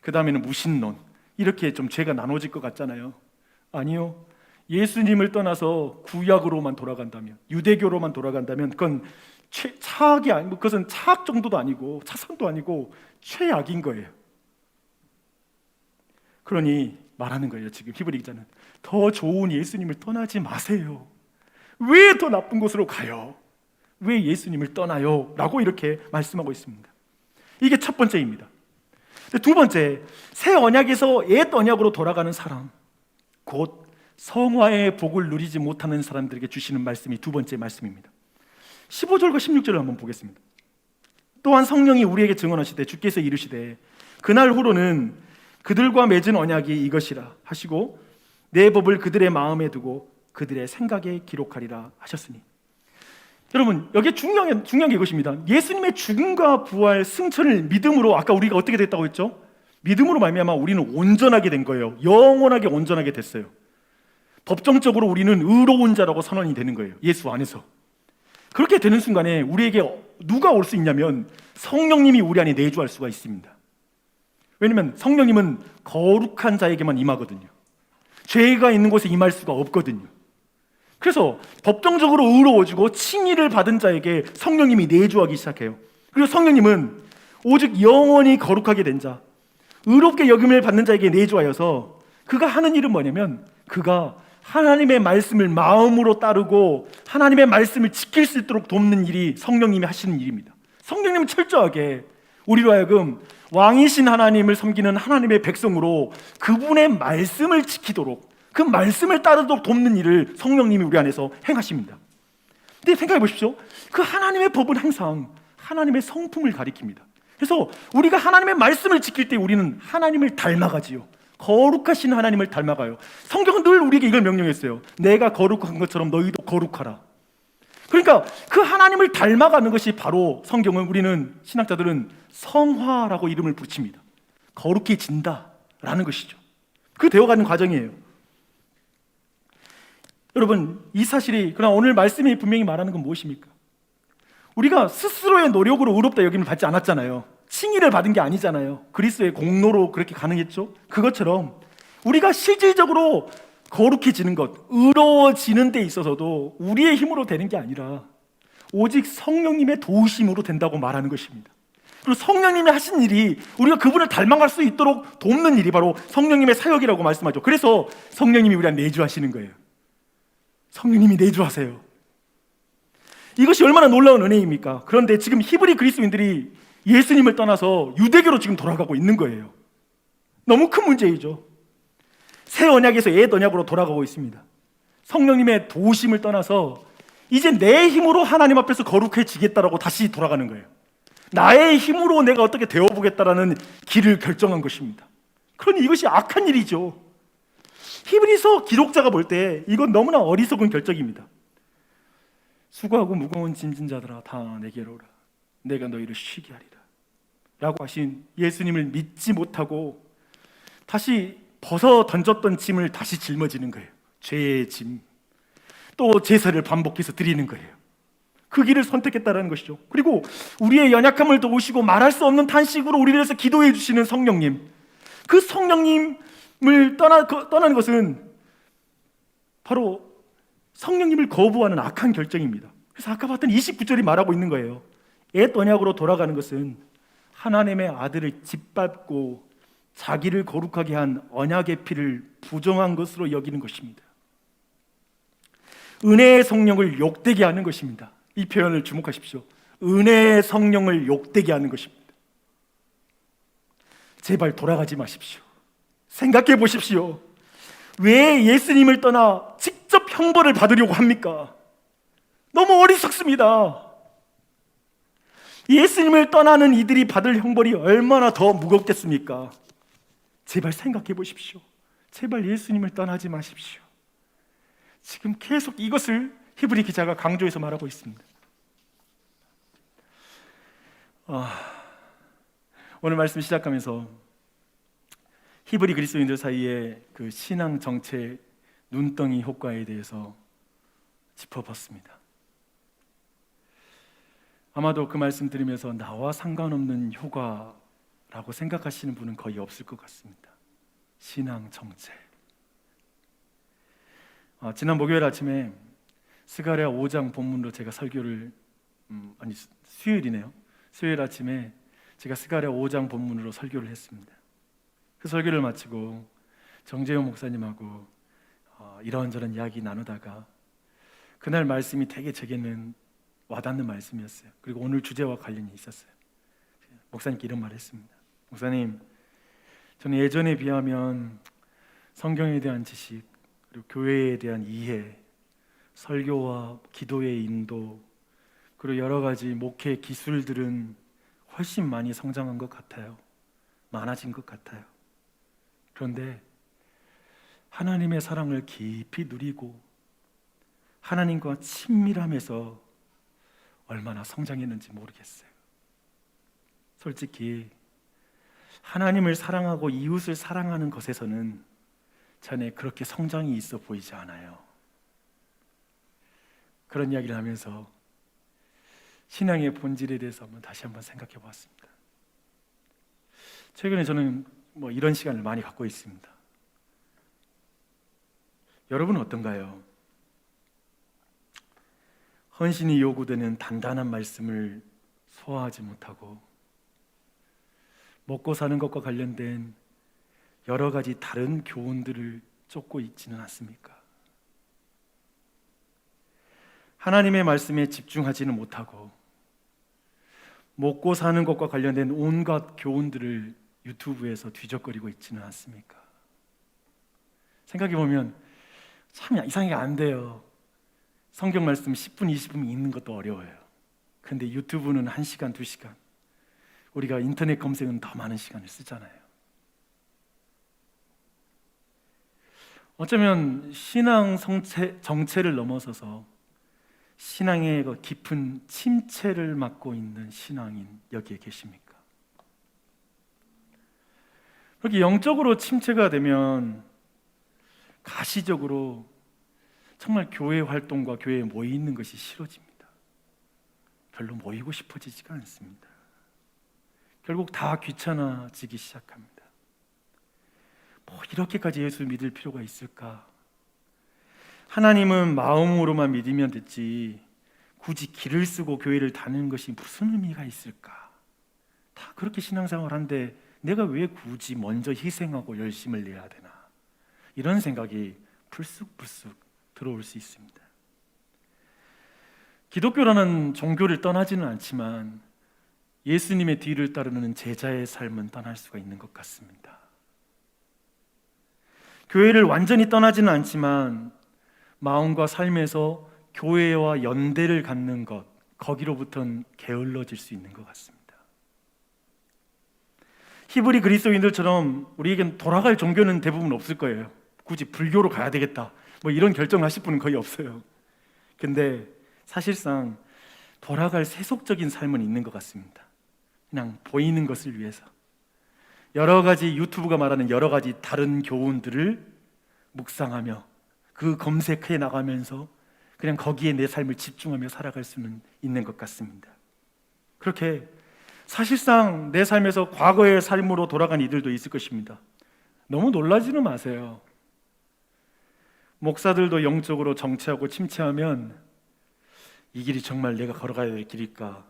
그 다음에는 무신론, 이렇게 좀 죄가 나눠질 것 같잖아요. 아니요. 예수님을 떠나서 구약으로만 돌아간다면, 유대교로만 돌아간다면 그건 차악이 아니고, 그것은 차악 정도도 아니고 차선도 아니고 최악인 거예요. 그러니 말하는 거예요. 지금 히브리 기자는 더 좋은 예수님을 떠나지 마세요. 왜 더 나쁜 곳으로 가요? 왜 예수님을 떠나요? 라고 이렇게 말씀하고 있습니다. 이게 첫 번째입니다. 두 번째, 새 언약에서 옛 언약으로 돌아가는 사람, 곧 성화의 복을 누리지 못하는 사람들에게 주시는 말씀이 두 번째 말씀입니다. 15절과 16절을 한번 보겠습니다. 또한 성령이 우리에게 증언하시되 주께서 이르시되 그날 후로는 그들과 맺은 언약이 이것이라 하시고 내 법을 그들의 마음에 두고 그들의 생각에 기록하리라 하셨으니. 여러분, 여기 중요한 게 이것입니다. 예수님의 죽음과 부활, 승천을 믿음으로, 아까 우리가 어떻게 됐다고 했죠? 믿음으로 말미암아 우리는 온전하게 된 거예요. 영원하게 온전하게 됐어요. 법정적으로 우리는 의로운 자라고 선언이 되는 거예요. 예수 안에서. 그렇게 되는 순간에 우리에게 누가 올 수 있냐면 성령님이 우리 안에 내주할 수가 있습니다. 왜냐하면 성령님은 거룩한 자에게만 임하거든요. 죄가 있는 곳에 임할 수가 없거든요. 그래서 법정적으로 의로워지고 칭의를 받은 자에게 성령님이 내주하기 시작해요. 그리고 성령님은 오직 영원히 거룩하게 된 자, 의롭게 여김을 받는 자에게 내주하여서 그가 하는 일은 뭐냐면 그가 하나님의 말씀을 마음으로 따르고 하나님의 말씀을 지킬 수 있도록 돕는 일이 성령님이 하시는 일입니다. 성령님은 철저하게 우리로 하여금 왕이신 하나님을 섬기는 하나님의 백성으로 그분의 말씀을 지키도록, 그 말씀을 따르도록 돕는 일을 성령님이 우리 안에서 행하십니다. 근데 생각해 보십시오. 그 하나님의 법은 항상 하나님의 성품을 가리킵니다. 그래서 우리가 하나님의 말씀을 지킬 때 우리는 하나님을 닮아가지요. 거룩하신 하나님을 닮아가요. 성경은 늘 우리에게 이걸 명령했어요. 내가 거룩한 것처럼 너희도 거룩하라. 그러니까 그 하나님을 닮아가는 것이 바로 성경은, 우리는 신학자들은 성화라고 이름을 붙입니다. 거룩해진다라는 것이죠. 그 되어가는 과정이에요. 여러분, 이 사실이, 그러나 오늘 말씀이 분명히 말하는 건 무엇입니까? 우리가 스스로의 노력으로 의롭다 여김을 받지 않았잖아요. 칭의를 받은 게 아니잖아요. 그리스도의 공로로 그렇게 가능했죠. 그것처럼 우리가 실질적으로 거룩해지는 것, 의로워지는 데 있어서도 우리의 힘으로 되는 게 아니라 오직 성령님의 도우심으로 된다고 말하는 것입니다. 그리고 성령님이 하신 일이 우리가 그분을 닮아갈 수 있도록 돕는 일이 바로 성령님의 사역이라고 말씀하죠. 그래서 성령님이 우리한테 내주하시는 거예요. 성령님이 내주하세요. 이것이 얼마나 놀라운 은혜입니까? 그런데 지금 히브리 그리스도인들이 예수님을 떠나서 유대교로 지금 돌아가고 있는 거예요. 너무 큰 문제이죠. 새 언약에서 옛 언약으로 돌아가고 있습니다. 성령님의 도우심을 떠나서 이제 내 힘으로 하나님 앞에서 거룩해지겠다라고 다시 돌아가는 거예요. 나의 힘으로 내가 어떻게 되어보겠다라는 길을 결정한 것입니다. 그러니 이것이 악한 일이죠. 히브리서 기록자가 볼 때 이건 너무나 어리석은 결정입니다. 수고하고 무거운 짐진 자들아 다 내게로 오라. 내가 너희를 쉬게 하리라 라고 하신 예수님을 믿지 못하고 다시 벗어 던졌던 짐을 다시 짊어지는 거예요. 죄의 짐, 또 제사를 반복해서 드리는 거예요. 그 길을 선택했다는 것이죠. 그리고 우리의 연약함을 도우시고 말할 수 없는 탄식으로 우리를 위해서 기도해 주시는 성령님, 그 성령님을 떠나는 것은 바로 성령님을 거부하는 악한 결정입니다. 그래서 아까 봤던 29절이 말하고 있는 거예요. 옛 언약으로 돌아가는 것은 하나님의 아들을 짓밟고 자기를 거룩하게 한 언약의 피를 부정한 것으로 여기는 것입니다. 은혜의 성령을 욕되게 하는 것입니다. 이 표현을 주목하십시오. 은혜의 성령을 욕되게 하는 것입니다. 제발 돌아가지 마십시오. 생각해 보십시오. 왜 예수님을 떠나 직접 형벌을 받으려고 합니까? 너무 어리석습니다. 예수님을 떠나는 이들이 받을 형벌이 얼마나 더 무겁겠습니까? 제발 생각해 보십시오. 제발 예수님을 떠나지 마십시오. 지금 계속 이것을 히브리 기자가 강조해서 말하고 있습니다. 오늘 말씀 시작하면서 히브리 그리스도인들 사이에 그 신앙 정체 눈덩이 효과에 대해서 짚어봤습니다. 아마도 그 말씀 들으면서 나와 상관없는 효과라고 생각하시는 분은 거의 없을 것 같습니다. 신앙 정체. 지난 목요일 아침에 스가랴 5장 본문으로 제가 설교를 수요일이네요. 수요일 아침에 제가 스가랴 5장 본문으로 설교를 했습니다. 그 설교를 마치고 정재용 목사님하고 이런저런 이야기 나누다가 그날 말씀이 되게 제게는 와닿는 말씀이었어요. 그리고 오늘 주제와 관련이 있었어요. 목사님께 이런 말을 했습니다. 목사님, 저는 예전에 비하면 성경에 대한 지식, 그리고 교회에 대한 이해, 설교와 기도의 인도, 그리고 여러 가지 목회 기술들은 훨씬 많이 성장한 것 같아요. 많아진 것 같아요. 그런데 하나님의 사랑을 깊이 누리고 하나님과 친밀함에서 얼마나 성장했는지 모르겠어요. 솔직히 하나님을 사랑하고 이웃을 사랑하는 것에서는 전에 그렇게 성장이 있어 보이지 않아요. 그런 이야기를 하면서 신앙의 본질에 대해서 다시 한번 생각해 보았습니다. 최근에 저는 이런 시간을 많이 갖고 있습니다. 여러분은 어떤가요? 헌신이 요구되는 단단한 말씀을 소화하지 못하고 먹고 사는 것과 관련된 여러 가지 다른 교훈들을 쫓고 있지는 않습니까? 하나님의 말씀에 집중하지는 못하고 먹고 사는 것과 관련된 온갖 교훈들을 유튜브에서 뒤적거리고 있지는 않습니까? 생각해보면 참 이상하게 안 돼요. 성경 말씀 10분, 20분 읽는 것도 어려워요. 근데 유튜브는 1시간, 2시간, 우리가 인터넷 검색은 더 많은 시간을 쓰잖아요. 어쩌면 신앙 정체를 넘어서서 신앙의 깊은 침체를 맞고 있는 신앙인 여기에 계십니까? 그렇게 영적으로 침체가 되면 가시적으로 정말 교회 활동과 교회에 모여 있는 것이 싫어집니다. 별로 모이고 싶어지지가 않습니다. 결국 다 귀찮아지기 시작합니다. 이렇게까지 예수 믿을 필요가 있을까? 하나님은 마음으로만 믿으면 됐지 굳이 길을 쓰고 교회를 다니는 것이 무슨 의미가 있을까? 다 그렇게 신앙생활 하는데 내가 왜 굳이 먼저 희생하고 열심을 내야 되나? 이런 생각이 불쑥불쑥 들어올 수 있습니다. 기독교라는 종교를 떠나지는 않지만 예수님의 뒤를 따르는 제자의 삶은 떠날 수가 있는 것 같습니다. 교회를 완전히 떠나지는 않지만 마음과 삶에서 교회와 연대를 갖는 것, 거기로부터는 게을러질 수 있는 것 같습니다. 히브리 그리스도인들처럼 우리에겐 돌아갈 종교는 대부분 없을 거예요. 굳이 불교로 가야 되겠다 뭐 이런 결정하실 분은 거의 없어요. 근데 사실상 돌아갈 세속적인 삶은 있는 것 같습니다. 그냥 보이는 것을 위해서 여러 가지 유튜브가 말하는 여러 가지 다른 교훈들을 묵상하며 그 검색해 나가면서 그냥 거기에 내 삶을 집중하며 살아갈 수는 있는 것 같습니다. 그렇게 사실상 내 삶에서 과거의 삶으로 돌아간 이들도 있을 것입니다. 너무 놀라지는 마세요. 목사들도 영적으로 정체하고 침체하면 이 길이 정말 내가 걸어가야 될 길일까?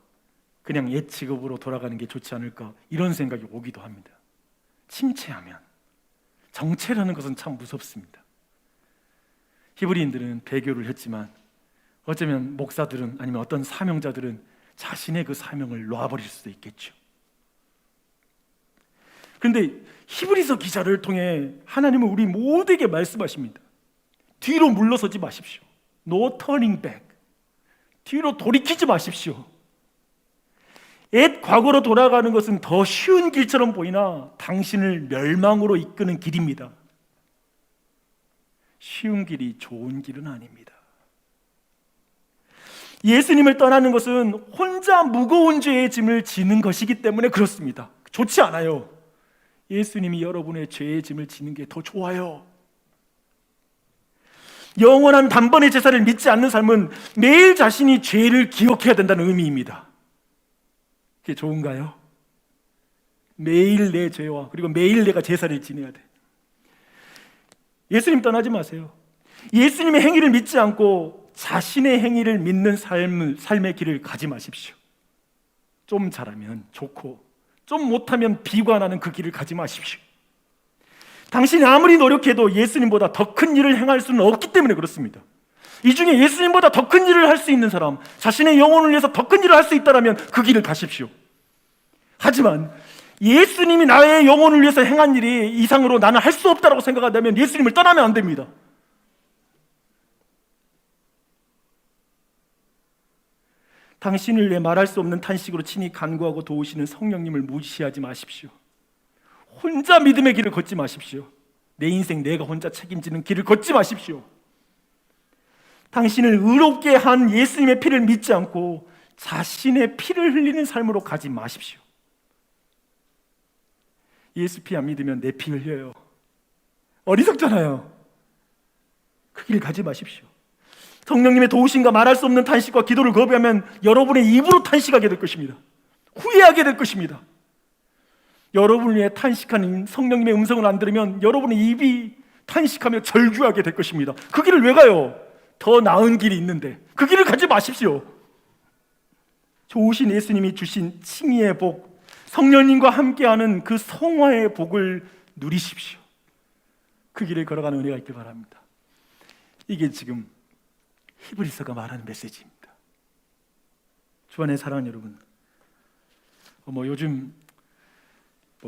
그냥 옛 직업으로 돌아가는 게 좋지 않을까? 이런 생각이 오기도 합니다. 침체하면, 정체라는 것은 참 무섭습니다. 히브리인들은 배교를 했지만 어쩌면 목사들은 아니면 어떤 사명자들은 자신의 그 사명을 놓아버릴 수도 있겠죠. 그런데 히브리서 기자를 통해 하나님은 우리 모두에게 말씀하십니다. 뒤로 물러서지 마십시오. No turning back. 뒤로 돌이키지 마십시오. 옛 과거로 돌아가는 것은 더 쉬운 길처럼 보이나 당신을 멸망으로 이끄는 길입니다. 쉬운 길이 좋은 길은 아닙니다. 예수님을 떠나는 것은 혼자 무거운 죄의 짐을 지는 것이기 때문에 그렇습니다. 좋지 않아요. 예수님이 여러분의 죄의 짐을 지는 게 더 좋아요. 영원한 단번의 제사를 믿지 않는 삶은 매일 자신이 죄를 기억해야 된다는 의미입니다. 그게 좋은가요? 매일 내 죄와 그리고 매일 내가 제사를 지내야 돼. 예수님 떠나지 마세요. 예수님의 행위를 믿지 않고 자신의 행위를 믿는 삶의 길을 가지 마십시오. 좀 잘하면 좋고 좀 못하면 비관하는 그 길을 가지 마십시오. 당신이 아무리 노력해도 예수님보다 더 큰 일을 행할 수는 없기 때문에 그렇습니다. 이 중에 예수님보다 더 큰 일을 할 수 있는 사람, 자신의 영혼을 위해서 더 큰 일을 할 수 있다면 그 길을 가십시오. 하지만 예수님이 나의 영혼을 위해서 행한 일이 이상으로 나는 할 수 없다고 생각한다면 예수님을 떠나면 안 됩니다. 당신을 위해 말할 수 없는 탄식으로 친히 간구하고 도우시는 성령님을 무시하지 마십시오. 혼자 믿음의 길을 걷지 마십시오. 내 인생 내가 혼자 책임지는 길을 걷지 마십시오. 당신을 의롭게 한 예수님의 피를 믿지 않고 자신의 피를 흘리는 삶으로 가지 마십시오. 예수 피 안 믿으면 내 피 흘려요. 어리석잖아요. 그 길 가지 마십시오. 성령님의 도우심과 말할 수 없는 탄식과 기도를 거부하면 여러분의 입으로 탄식하게 될 것입니다. 후회하게 될 것입니다. 여러분을 위해 탄식하는 성령님의 음성을 안 들으면 여러분의 입이 탄식하며 절규하게 될 것입니다. 그 길을 왜 가요? 더 나은 길이 있는데 그 길을 가지 마십시오. 좋으신 예수님이 주신 칭의의 복, 성령님과 함께하는 그 성화의 복을 누리십시오. 그 길을 걸어가는 은혜가 있길 바랍니다. 이게 지금 히브리서가 말하는 메시지입니다. 주안의 사랑하는 여러분, 요즘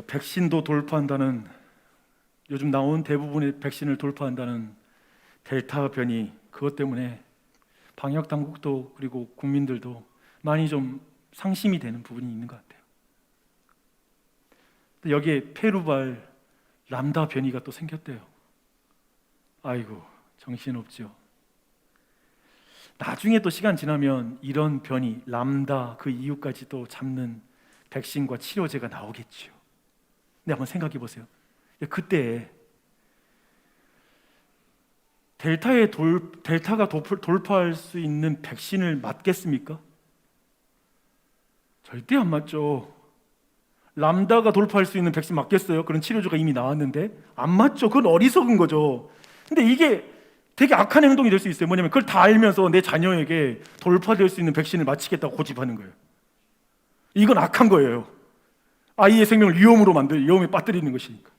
백신도 돌파한다는, 요즘 나온 대부분의 백신을 돌파한다는 델타 변이, 그것 때문에 방역 당국도 그리고 국민들도 많이 좀 상심이 되는 부분이 있는 것 같아요. 여기에 페루발 람다 변이가 또 생겼대요. 아이고, 정신없죠. 나중에 또 시간 지나면 이런 변이, 람다 그 이유까지 또 잡는 백신과 치료제가 나오겠죠. 근데 한번 생각해 보세요. 그때 델타가 돌파할 수 있는 백신을 맞겠습니까? 절대 안 맞죠. 람다가 돌파할 수 있는 백신 맞겠어요? 그런 치료제가 이미 나왔는데 안 맞죠. 그건 어리석은 거죠. 근데 이게 되게 악한 행동이 될 수 있어요. 뭐냐면 그걸 다 알면서 내 자녀에게 돌파될 수 있는 백신을 맞히겠다고 고집하는 거예요. 이건 악한 거예요. 아이의 생명을 위험에 빠뜨리는 것이니까.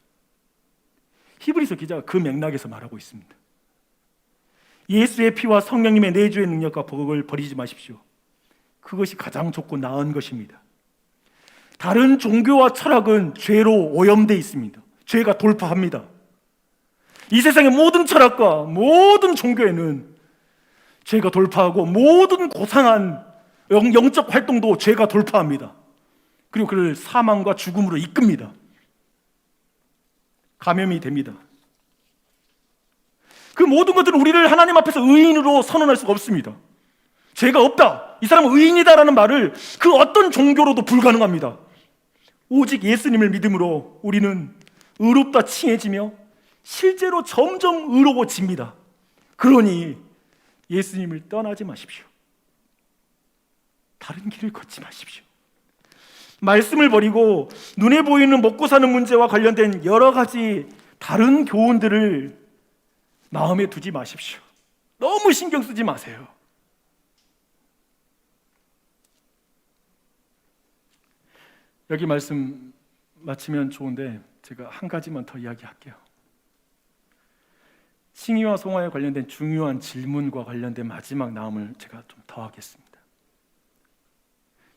히브리서 기자가 그 맥락에서 말하고 있습니다. 예수의 피와 성령님의 내주의 능력과 복을 버리지 마십시오. 그것이 가장 좋고 나은 것입니다. 다른 종교와 철학은 죄로 오염되어 있습니다. 죄가 돌파합니다. 이 세상의 모든 철학과 모든 종교에는 죄가 돌파하고 모든 고상한 영적 활동도 죄가 돌파합니다. 그리고 그를 사망과 죽음으로 이끕니다. 감염이 됩니다. 그 모든 것들은 우리를 하나님 앞에서 의인으로 선언할 수가 없습니다. 죄가 없다, 이 사람은 의인이다라는 말을 그 어떤 종교로도 불가능합니다. 오직 예수님을 믿음으로 우리는 의롭다 칭해지며 실제로 점점 의로워집니다. 그러니 예수님을 떠나지 마십시오. 다른 길을 걷지 마십시오. 말씀을 버리고 눈에 보이는 먹고 사는 문제와 관련된 여러 가지 다른 교훈들을 마음에 두지 마십시오. 너무 신경 쓰지 마세요. 여기 말씀 마치면 좋은데 제가 한 가지만 더 이야기할게요. 칭의와 송화에 관련된 중요한 질문과 관련된 마지막 나음을 제가 좀 더 하겠습니다.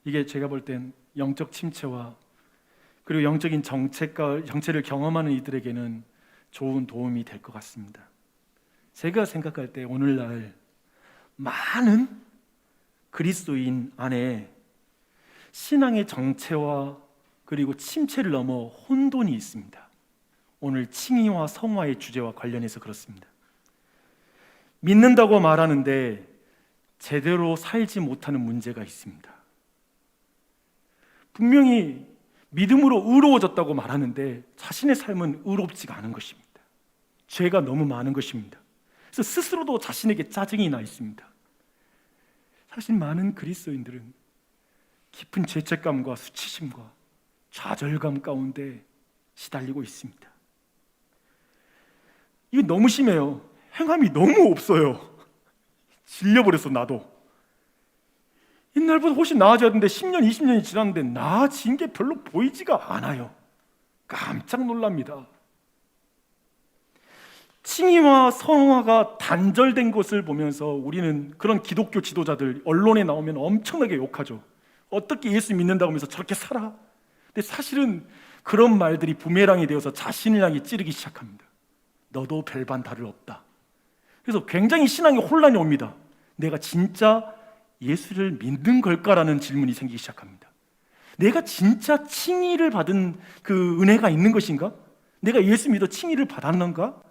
이게 제가 볼 땐 영적 침체와 그리고 영적인 정체를 경험하는 이들에게는 좋은 도움이 될 것 같습니다. 제가 생각할 때 오늘날 많은 그리스도인 안에 신앙의 정체와 그리고 침체를 넘어 혼돈이 있습니다. 오늘 칭의와 성화의 주제와 관련해서 그렇습니다. 믿는다고 말하는데 제대로 살지 못하는 문제가 있습니다. 분명히 믿음으로 의로워졌다고 말하는데 자신의 삶은 의롭지가 않은 것입니다. 죄가 너무 많은 것입니다. 그래서 스스로도 자신에게 짜증이 나 있습니다. 사실 많은 그리스도인들은 깊은 죄책감과 수치심과 좌절감 가운데 시달리고 있습니다. 이게 너무 심해요. 행함이 너무 없어요. 질려버렸어. 나도 옛날보다 훨씬 나아져야 되는데 10년, 20년이 지났는데 나아진 게 별로 보이지가 않아요. 깜짝 놀랍니다. 칭의와 성화가 단절된 것을 보면서 우리는 그런 기독교 지도자들 언론에 나오면 엄청나게 욕하죠. 어떻게 예수 믿는다고 하면서 저렇게 살아? 근데 사실은 그런 말들이 부메랑이 되어서 자신을 향해 찌르기 시작합니다. 너도 별반 다를 없다. 그래서 굉장히 신앙에 혼란이 옵니다. 내가 진짜 예수를 믿는 걸까라는 질문이 생기기 시작합니다. 내가 진짜 칭의를 받은 그 은혜가 있는 것인가? 내가 예수 믿어 칭의를 받았는가?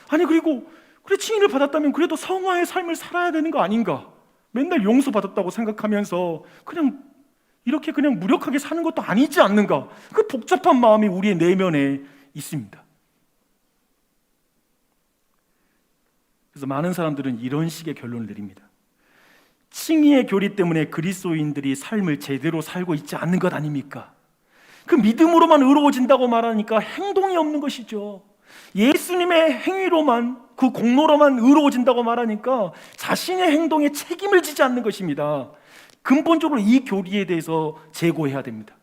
아니 그리고 그래 칭의를 받았다면 그래도 성화의 삶을 살아야 되는 거 아닌가? 맨날 용서받았다고 생각하면서 그냥 이렇게 그냥 무력하게 사는 것도 아니지 않는가? 그 복잡한 마음이 우리의 내면에 있습니다. 그래서 많은 사람들은 이런 식의 결론을 내립니다. 칭의의 교리 때문에 그리스도인들이 삶을 제대로 살고 있지 않는 것 아닙니까? 그 믿음으로만 의로워진다고 말하니까 행동이 없는 것이죠. 예수님의 행위로만, 그 공로로만 의로워진다고 말하니까 자신의 행동에 책임을 지지 않는 것입니다. 근본적으로 이 교리에 대해서 재고해야 됩니다.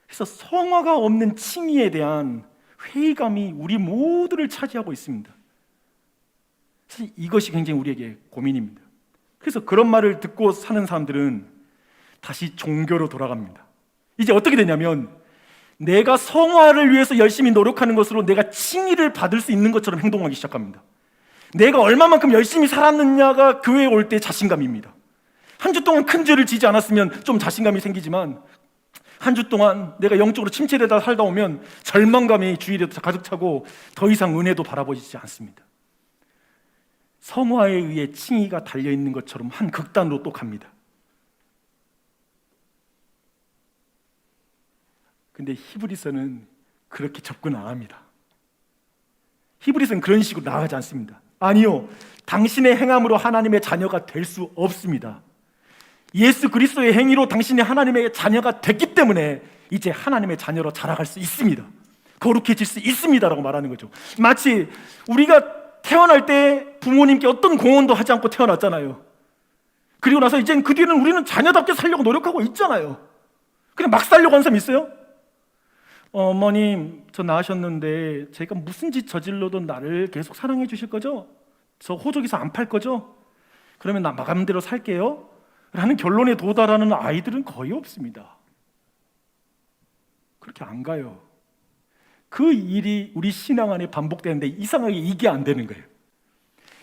그래서 성화가 없는 칭의에 대한 회의감이 우리 모두를 차지하고 있습니다. 사실 이것이 굉장히 우리에게 고민입니다. 그래서 그런 말을 듣고 사는 사람들은 다시 종교로 돌아갑니다. 이제 어떻게 되냐면 내가 성화를 위해서 열심히 노력하는 것으로 내가 칭의를 받을 수 있는 것처럼 행동하기 시작합니다. 내가 얼마만큼 열심히 살았느냐가 교회에 올 때 자신감입니다. 한 주 동안 큰 죄를 지지 않았으면 좀 자신감이 생기지만 한 주 동안 내가 영적으로 침체되다 살다 오면 절망감이 주위에 가득 차고 더 이상 은혜도 바라보이지 않습니다. 성화에 의해 칭의가 달려있는 것처럼 한 극단으로 또 갑니다. 근데 히브리서는 그렇게 접근 안 합니다. 히브리서는 그런 식으로 나아가지 않습니다. 아니요, 당신의 행함으로 하나님의 자녀가 될 수 없습니다. 예수 그리스도의 행위로 당신이 하나님의 자녀가 됐기 때문에 이제 하나님의 자녀로 자라갈 수 있습니다. 거룩해질 수 있습니다라고 말하는 거죠. 마치 우리가 태어날 때 부모님께 어떤 공헌도 하지 않고 태어났잖아요. 그리고 나서 이제 그 뒤에는 우리는 자녀답게 살려고 노력하고 있잖아요. 그냥 막 살려고 하는 사람 있어요? 어머님, 저 낳으셨는데 제가 무슨 짓 저질러도 나를 계속 사랑해 주실 거죠? 저 호적에서 안 팔 거죠? 그러면 나 마음대로 살게요 라는 결론에 도달하는 아이들은 거의 없습니다. 그렇게 안 가요. 그 일이 우리 신앙 안에 반복되는데 이상하게 이게 안 되는 거예요.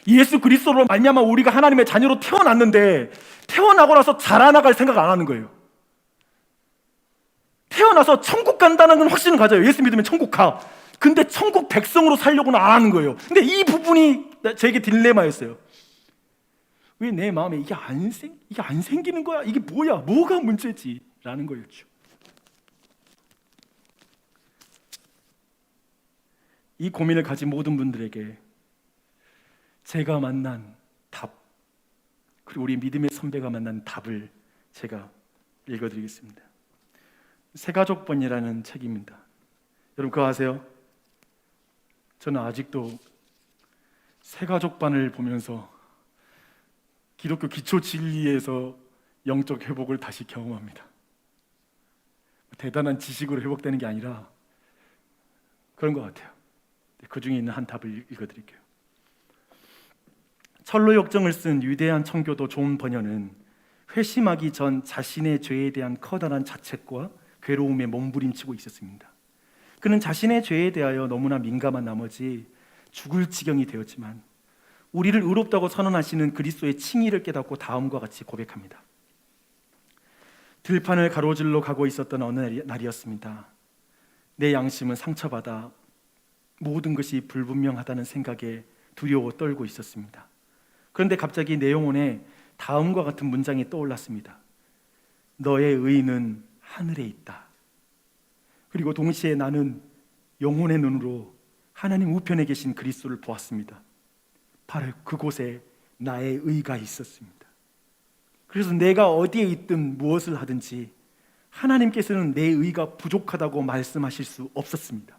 예수 그리스도로 말미암아 우리가 하나님의 자녀로 태어났는데 태어나고 나서 자라나갈 생각 안 하는 거예요. 태어나서 천국 간다는 건 확신을 가져요. 예수 믿으면 천국 가. 근데 천국 백성으로 살려고는 안 하는 거예요. 근데 이 부분이 제게 딜레마였어요. 왜 내 마음에 이게 안 생기는 거야? 이게 뭐야? 뭐가 문제지? 라는 거였죠. 이 고민을 가진 모든 분들에게 제가 만난 답, 그리고 우리 믿음의 선배가 만난 답을 제가 읽어드리겠습니다. 새가족본이라는 책입니다. 여러분 그거 아세요? 저는 아직도 새가족반을 보면서 기독교 기초 진리에서 영적 회복을 다시 경험합니다. 대단한 지식으로 회복되는 게 아니라 그런 것 같아요. 그 중에 있는 한 답을 읽어드릴게요. 철로 역정을 쓴 위대한 청교도 존 버녀는 회심하기 전 자신의 죄에 대한 커다란 자책과 괴로움에 몸부림치고 있었습니다. 그는 자신의 죄에 대하여 너무나 민감한 나머지 죽을 지경이 되었지만 우리를 의롭다고 선언하시는 그리스도의 칭의를 깨닫고 다음과 같이 고백합니다. 들판을 가로질러 가고 있었던 어느 날이었습니다. 내 양심은 상처받아 모든 것이 불분명하다는 생각에 두려워 떨고 있었습니다. 그런데 갑자기 내 영혼에 다음과 같은 문장이 떠올랐습니다. 너의 의는 하늘에 있다. 그리고 동시에 나는 영혼의 눈으로 하나님 우편에 계신 그리스도를 보았습니다. 바로 그곳에 나의 의가 있었습니다. 그래서 내가 어디에 있든 무엇을 하든지 하나님께서는 내 의가 부족하다고 말씀하실 수 없었습니다.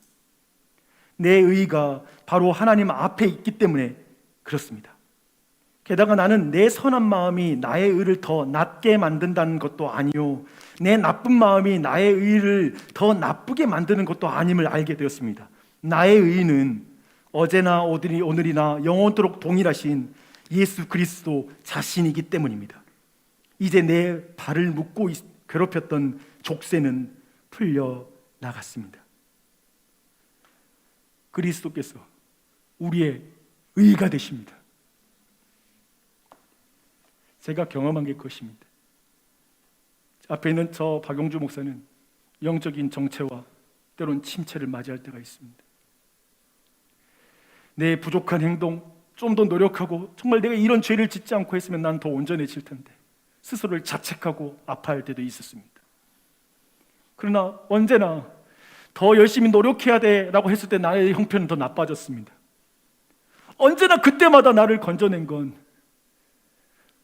내 의가 바로 하나님 앞에 있기 때문에 그렇습니다. 게다가 나는 내 선한 마음이 나의 의를 더 낮게 만든다는 것도 아니요, 내 나쁜 마음이 나의 의를 더 나쁘게 만드는 것도 아님을 알게 되었습니다. 나의 의는 어제나 오늘이나 영원토록 동일하신 예수 그리스도 자신이기 때문입니다. 이제 내 발을 묶고 괴롭혔던 족쇄는 풀려 나갔습니다. 그리스도께서 우리의 의가 되십니다. 제가 경험한 게 그것입니다. 앞에 있는 저 박용주 목사는 영적인 정체와 때론 침체를 맞이할 때가 있습니다. 내 부족한 행동, 좀 더 노력하고 정말 내가 이런 죄를 짓지 않고 했으면 난 더 온전해질 텐데 스스로를 자책하고 아파할 때도 있었습니다. 그러나 언제나 더 열심히 노력해야 돼라고 했을 때 나의 형편은 더 나빠졌습니다. 언제나 그때마다 나를 건져낸 건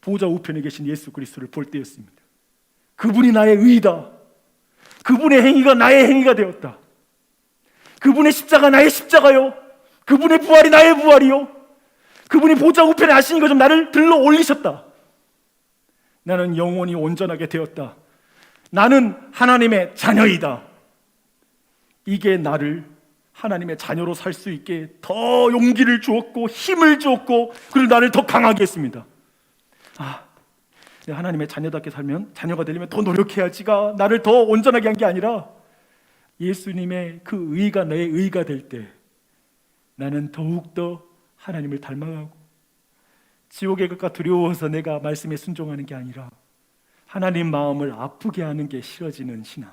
보좌 우편에 계신 예수 그리스도를 볼 때였습니다. 그분이 나의 의다. 그분의 행위가 나의 행위가 되었다. 그분의 십자가 나의 십자가요. 그분의 부활이 나의 부활이요. 그분이 보좌 우편에 하시는 것좀 나를 들러 올리셨다. 나는 영원히 온전하게 되었다. 나는 하나님의 자녀이다. 이게 나를 하나님의 자녀로 살 수 있게 더 용기를 주었고 힘을 주었고 그리고 나를 더 강하게 했습니다. 내가 하나님의 자녀답게 살면, 자녀가 되려면 더 노력해야지가 나를 더 온전하게 한 게 아니라 예수님의 그 의가 내 의가 될 때 나는 더욱더 하나님을 닮아가고 지옥의 것과 두려워서 내가 말씀에 순종하는 게 아니라 하나님 마음을 아프게 하는 게 싫어지는 신앙,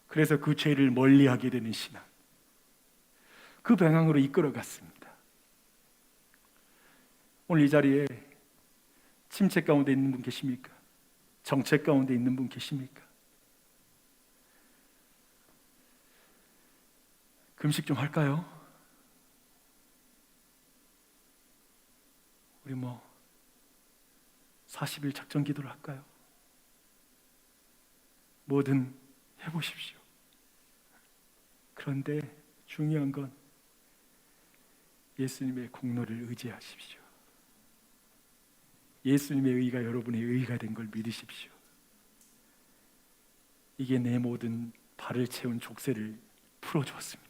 그래서 그 죄를 멀리하게 되는 신앙, 그 방향으로 이끌어갔습니다. 오늘 이 자리에 침체 가운데 있는 분 계십니까? 정체 가운데 있는 분 계십니까? 금식 좀 할까요? 우리 40일 작전 기도를 할까요? 뭐든 해보십시오. 그런데 중요한 건 예수님의 공로를 의지하십시오. 예수님의 의가 여러분의 의가 된 걸 믿으십시오. 이게 내 모든 발을 채운 족쇄를 풀어주었습니다.